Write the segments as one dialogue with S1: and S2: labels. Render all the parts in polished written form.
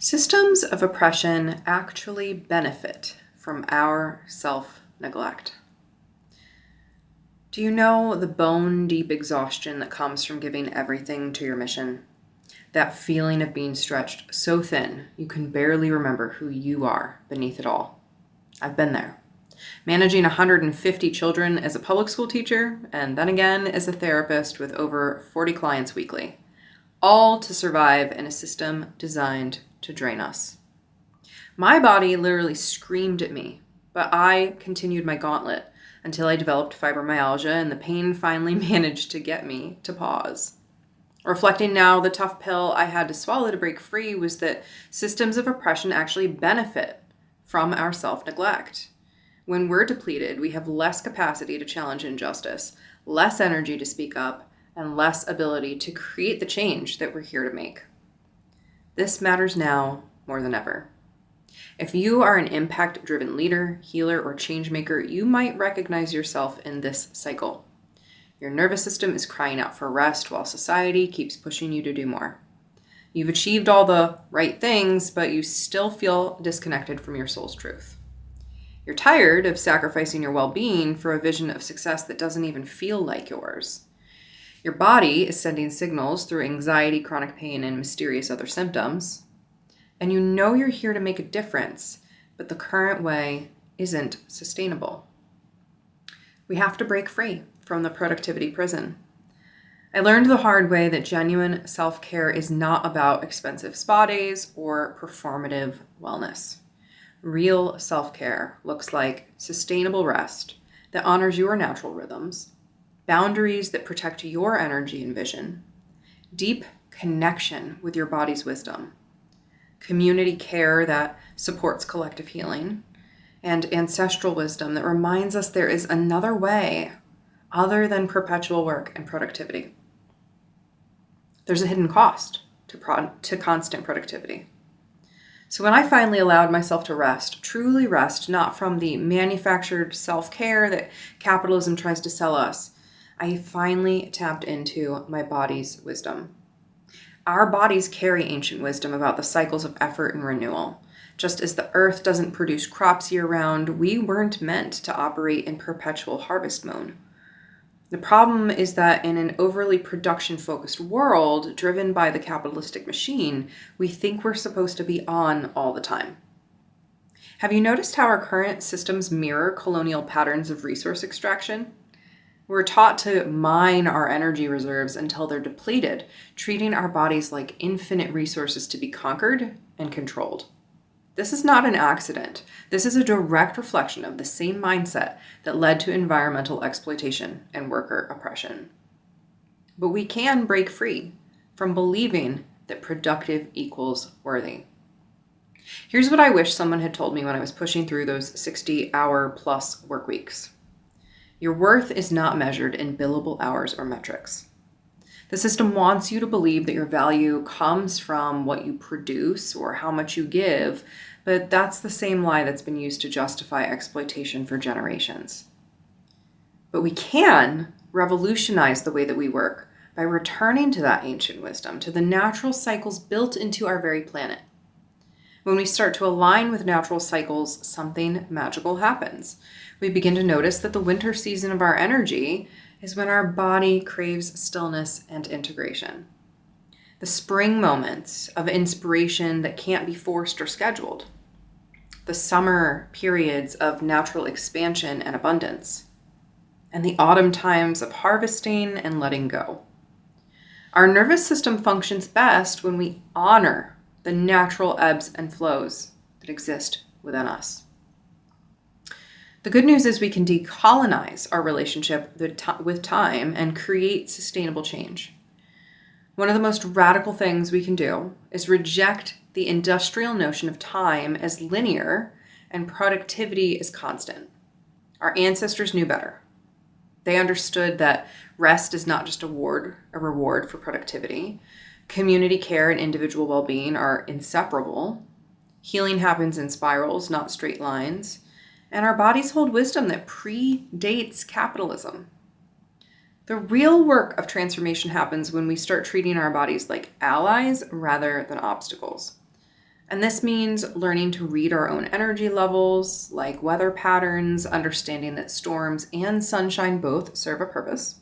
S1: Systems of oppression actually benefit from our self-neglect. Do you know the bone-deep exhaustion that comes from giving everything to your mission? That feeling of being stretched so thin you can barely remember who you are beneath it all. I've been there. Managing 150 children as a public school teacher, and then again as a therapist with over 40 clients weekly, all to survive in a system designed to drain us. My body literally screamed at me, but I continued my gauntlet until I developed fibromyalgia and the pain finally managed to get me to pause. Reflecting now, the tough pill I had to swallow to break free was that systems of oppression actually benefit from our self-neglect. When we're depleted, we have less capacity to challenge injustice, less energy to speak up, and less ability to create the change that we're here to make. This matters now more than ever. If you are an impact-driven leader, healer, or change maker, you might recognize yourself in this cycle. Your nervous system is crying out for rest while society keeps pushing you to do more. You've achieved all the right things, but you still feel disconnected from your soul's truth. You're tired of sacrificing your well-being for a vision of success that doesn't even feel like yours. Your body is sending signals through anxiety, chronic pain, and mysterious other symptoms. And you know you're here to make a difference, but the current way isn't sustainable. We have to break free from the productivity prison. I learned the hard way that genuine self-care is not about expensive spa days or performative wellness. Real self-care looks like sustainable rest that honors your natural rhythms, boundaries that protect your energy and vision, deep connection with your body's wisdom, community care that supports collective healing, and ancestral wisdom that reminds us there is another way other than perpetual work and productivity. There's a hidden cost to constant productivity. So when I finally allowed myself to rest, truly rest, not from the manufactured self-care that capitalism tries to sell us, I finally tapped into my body's wisdom. Our bodies carry ancient wisdom about the cycles of effort and renewal. Just as the earth doesn't produce crops year-round, we weren't meant to operate in perpetual harvest mode. The problem is that in an overly production-focused world, driven by the capitalistic machine, we think we're supposed to be on all the time. Have you noticed how our current systems mirror colonial patterns of resource extraction? We're taught to mine our energy reserves until they're depleted, treating our bodies like infinite resources to be conquered and controlled. This is not an accident. This is a direct reflection of the same mindset that led to environmental exploitation and worker oppression. But we can break free from believing that productive equals worthy. Here's what I wish someone had told me when I was pushing through those 60-hour plus work weeks. Your worth is not measured in billable hours or metrics. The system wants you to believe that your value comes from what you produce or how much you give, but that's the same lie that's been used to justify exploitation for generations. But we can revolutionize the way that we work by returning to that ancient wisdom, to the natural cycles built into our very planet. When we start to align with natural cycles, something magical happens. We begin to notice that the winter season of our energy is when our body craves stillness and integration. The spring moments of inspiration that can't be forced or scheduled. The summer periods of natural expansion and abundance. And the autumn times of harvesting and letting go. Our nervous system functions best when we honor the natural ebbs and flows that exist within us. The good news is we can decolonize our relationship with time and create sustainable change. One of the most radical things we can do is reject the industrial notion of time as linear and productivity as constant. Our ancestors knew better. They understood that rest is not just a reward for productivity. Community care and individual well-being are inseparable. Healing happens in spirals, not straight lines. And our bodies hold wisdom that predates capitalism. The real work of transformation happens when we start treating our bodies like allies rather than obstacles. And this means learning to read our own energy levels, like weather patterns, understanding that storms and sunshine both serve a purpose,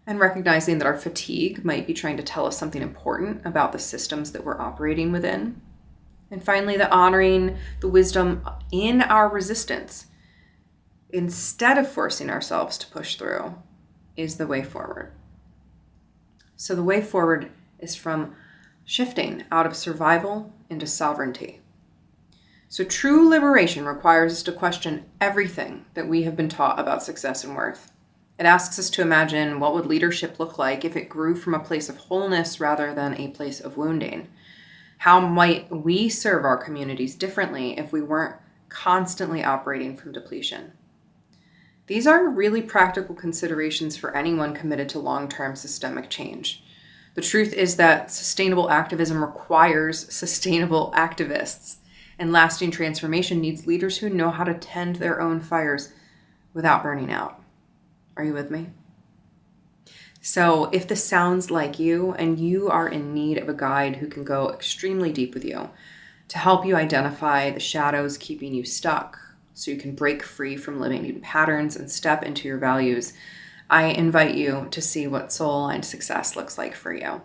S1: and recognizing that our fatigue might be trying to tell us something important about the systems that we're operating within. And finally, the honoring the wisdom in our resistance instead of forcing ourselves to push through is the way forward. So the way forward is from shifting out of survival into sovereignty. So true liberation requires us to question everything that we have been taught about success and worth. It asks us to imagine what would leadership look like if it grew from a place of wholeness rather than a place of wounding. How might we serve our communities differently if we weren't constantly operating from depletion? These are really practical considerations for anyone committed to long-term systemic change. The truth is that sustainable activism requires sustainable activists, and lasting transformation needs leaders who know how to tend their own fires without burning out. Are you with me? So if this sounds like you and you are in need of a guide who can go extremely deep with you to help you identify the shadows keeping you stuck so you can break free from limiting patterns and step into your values, I invite you to see what soul-aligned success looks like for you.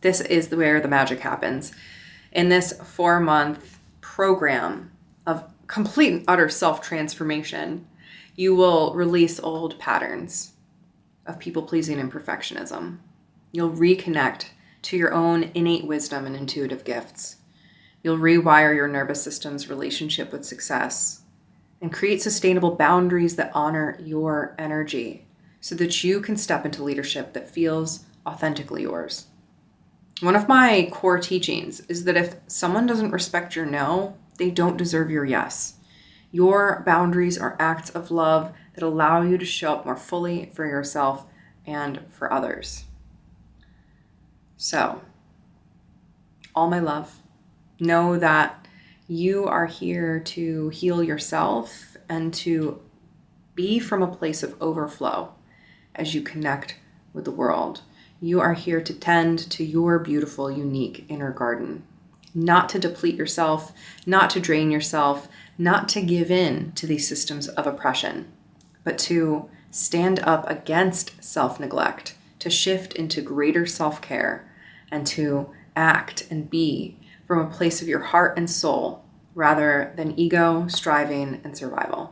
S1: This is where the magic happens. In this 4-month program of complete and utter self-transformation, you will release old patterns of people-pleasing and perfectionism. You'll reconnect to your own innate wisdom and intuitive gifts. You'll rewire your nervous system's relationship with success and create sustainable boundaries that honor your energy so that you can step into leadership that feels authentically yours. One of my core teachings is that if someone doesn't respect your no, they don't deserve your yes. Your boundaries are acts of love that allow you to show up more fully for yourself and for others. So, all my love, know that you are here to heal yourself and to be from a place of overflow as you connect with the world. You are here to tend to your beautiful, unique inner garden, not to deplete yourself, not to drain yourself, not to give in to these systems of oppression, but to stand up against self-neglect, to shift into greater self-care, and to act and be from a place of your heart and soul rather than ego, striving, and survival.